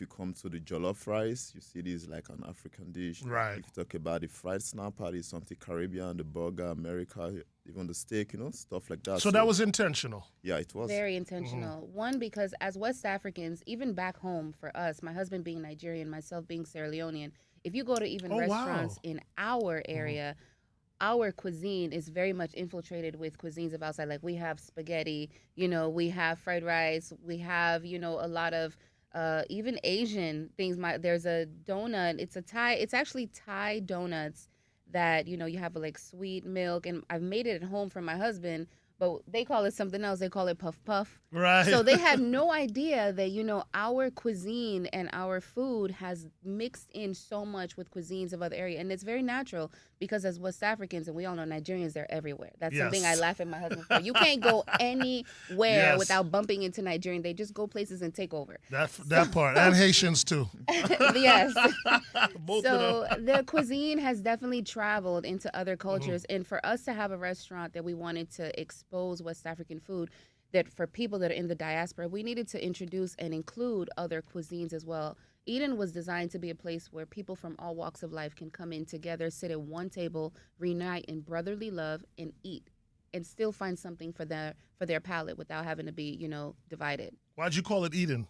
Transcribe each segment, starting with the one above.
if you come to the jollof rice, you see this like an African dish. Right. If you talk about the fried snapper, it's something Caribbean, the burger, America, even the steak, stuff like that. So that was intentional. Yeah, it was. Very intentional. One, because as West Africans, even back home for us, my husband being Nigerian, myself being Sierra Leonean, if you go to even Oh, restaurants wow. in our area, our cuisine is very much infiltrated with cuisines of outside. Like we have spaghetti, we have fried rice, we have, a lot of even Asian things. There's a donut. It's actually Thai donuts that, you have like sweet milk. And I've made it at home for my husband, but they call it something else. They call it puff puff. Right. So they had no idea that, our cuisine and our food has mixed in so much with cuisines of other areas. And it's very natural because as West Africans, and we all know Nigerians, they're everywhere. That's something I laugh at my husband for. You can't go anywhere without bumping into Nigerian. They just go places and take over. That part. And Haitians too. Yes. Both So of them. the cuisine has definitely traveled into other cultures. And for us to have a restaurant that we wanted to expose West African food, that for people that are in the diaspora, we needed to introduce and include other cuisines as well. Eden was designed to be a place where people from all walks of life can come in together, sit at one table, reunite in brotherly love, and eat, and still find something for their palate without having to be, divided. Why'd you call it Eden?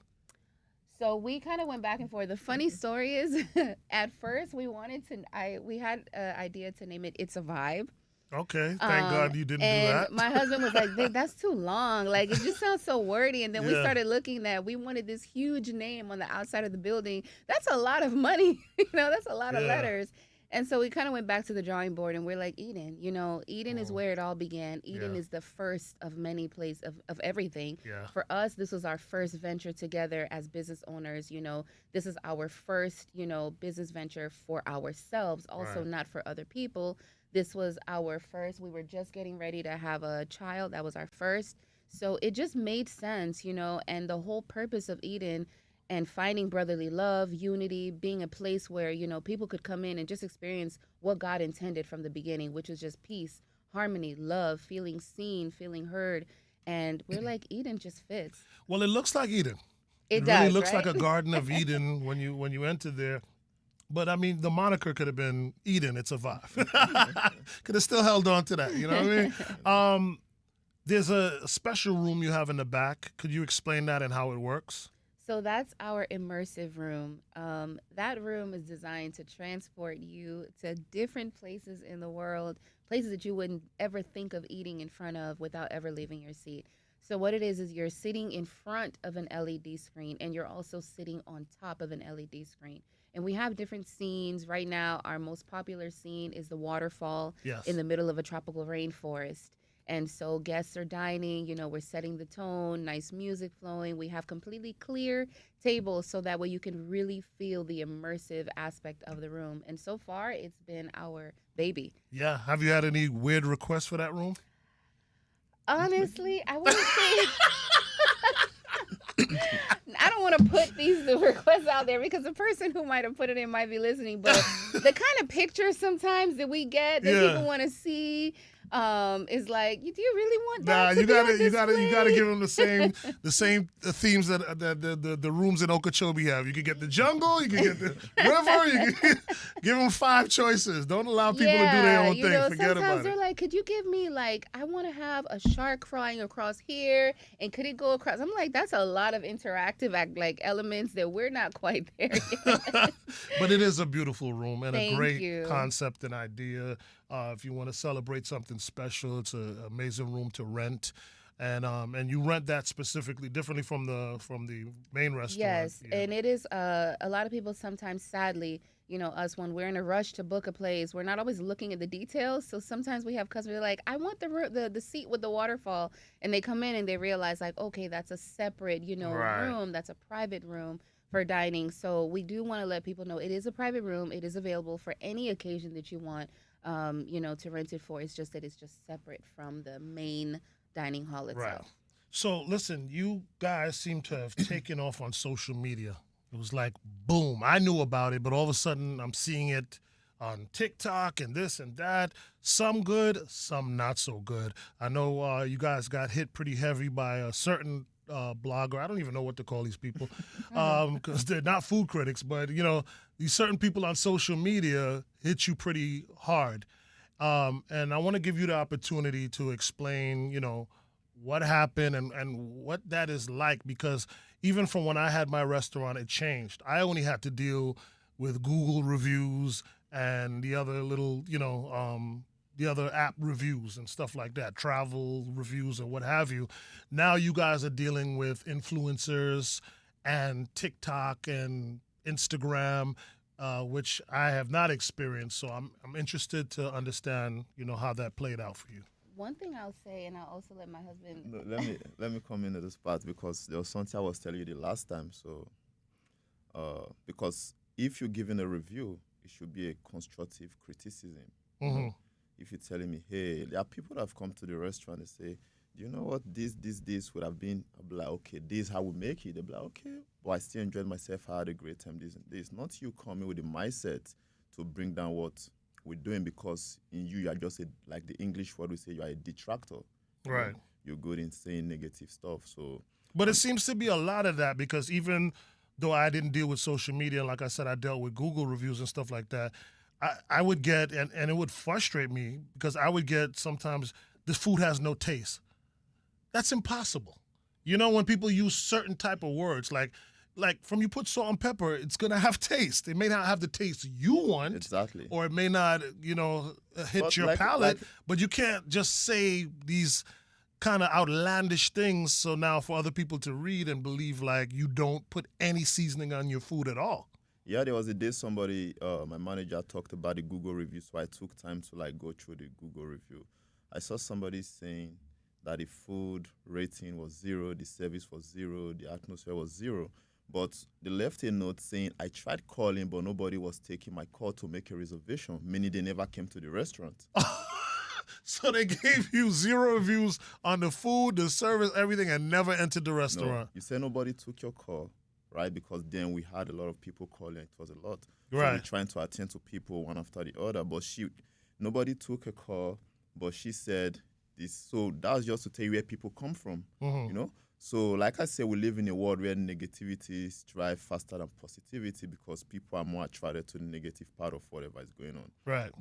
So we kind of went back and forth. The funny story is, at first we had an idea to name it "It's a Vibe." Okay, thank God you didn't do And that. my husband was like, "Babe, that's too long. Like, it just sounds so wordy." And then we started looking at, we wanted this huge name on the outside of the building. That's a lot of money. That's a lot of letters. And so we kind of went back to the drawing board and we're like, Eden, Eden is where it all began. Eden is the first of many places of everything. Yeah. For us, this was our first venture together as business owners. This is our first, business venture for ourselves, also not for other people. This was our first. We were just getting ready to have a child. That was our first. So it just made sense, and the whole purpose of Eden and finding brotherly love, unity, being a place where, people could come in and just experience what God intended from the beginning, which was just peace, harmony, love, feeling seen, feeling heard. And we're like, Eden just fits. Well, it looks like Eden. It really does, looks right? like a Garden of Eden when you enter there. But I mean, the moniker could have been Eden. It's a vibe. Could have still held on to that. You know what I mean? There's a special room you have in the back. Could you explain that and how it works? So that's our immersive room. That room is designed to transport you to different places in the world, places that you wouldn't ever think of eating in front of without ever leaving your seat. So what it is you're sitting in front of an LED screen and you're also sitting on top of an LED screen. And we have different scenes. Right now, our most popular scene is the waterfall in the middle of a tropical rainforest. And so guests are dining, we're setting the tone, nice music flowing. We have completely clear tables so that way you can really feel the immersive aspect of the room. And so far, it's been our baby. Yeah. Have you had any weird requests for that room? Honestly, I wouldn't say... I don't want to put these requests out there because the person who might have put it in might be listening. But the kind of pictures sometimes that we get that people want to see is like, do you really want that? Nah, you gotta give them the same themes that the rooms in Okeechobee have. You can get the jungle, you can get the river, you can give them 5 choices. Don't allow people to do their own thing. Forget about sometimes it. they're like, could you give me I want to have a shark crawling across here, and could it go across? I'm like, that's a lot of interactive elements that we're not quite there yet. But it is a beautiful room and Thank a great you. concept and idea. If you want to celebrate something special, it's an amazing room to rent. And you rent that specifically differently from the main restaurant. Yes, and it is a lot of people sometimes, sadly, us when we're in a rush to book a place, we're not always looking at the details. So sometimes we have customers like, I want the seat with the waterfall, and they come in and they realize okay, that's a separate room, that's a private room for dining. So we do want to let people know it is a private room. It is available for any occasion that you want, to rent it for. It's just that it's just separate from the main dining hall itself. Right. So listen, you guys seem to have taken off on social media. It was like, boom, I knew about it, but all of a sudden I'm seeing it on TikTok and this and that. Some good, some not so good. I know you guys got hit pretty heavy by a certain blogger. I don't even know what to call these people because they're not food critics, but these certain people on social media hit you pretty hard. And I want to give you the opportunity to explain, what happened and what that is like, because even from when I had my restaurant, it changed. I only had to deal with Google reviews and the other little, the other app reviews and stuff like that, travel reviews or what have you. Now you guys are dealing with influencers and TikTok and Instagram, which I have not experienced. So I'm interested to understand, how that played out for you. One thing I'll say, and I'll also let my husband. No, let me come into this part because there was something I was telling you the last time. So, because if you're giving a review, it should be a constructive criticism. Mm-hmm. If you're telling me, hey, there are people that have come to the restaurant and say, do you know what this would have been? I'll be like, okay, this is how we make it. They'll be like, okay, but I still enjoyed myself. I had a great time. This and this. Not you coming with the mindset to bring down what we're doing, because in you are just like the English word we say, you are a detractor. Right. You're good in saying negative stuff. So, but it seems to be a lot of that, because even though I didn't deal with social media, like I said, I dealt with Google reviews and stuff like that. I would get, and it would frustrate me, because I would get sometimes, this food has no taste. That's impossible. When people use certain type of words, like from you put salt and pepper, it's going to have taste. It may not have the taste you want. Exactly. Or it may not, hit But your palate, but you can't just say these kind of outlandish things so now for other people to read and believe like you don't put any seasoning on your food at all. Yeah, there was a day somebody, my manager talked about the Google review, so I took time to go through the Google review. I saw somebody saying that the food rating was 0, the service was 0, the atmosphere was 0. But they left a note saying, I tried calling, but nobody was taking my call to make a reservation, meaning they never came to the restaurant. So they gave you 0 reviews on the food, the service, everything, and never entered the No, restaurant. you said nobody took your call, right? Because then we had a lot of people calling. It was a lot. So Right. we're trying to attend to people one after the other. But nobody took a call, but she said this. So that was just to tell you where people come from, Mm-hmm. So like I said, we live in a world where negativity strives faster than positivity, because people are more attracted to the negative part of whatever is going on. Right.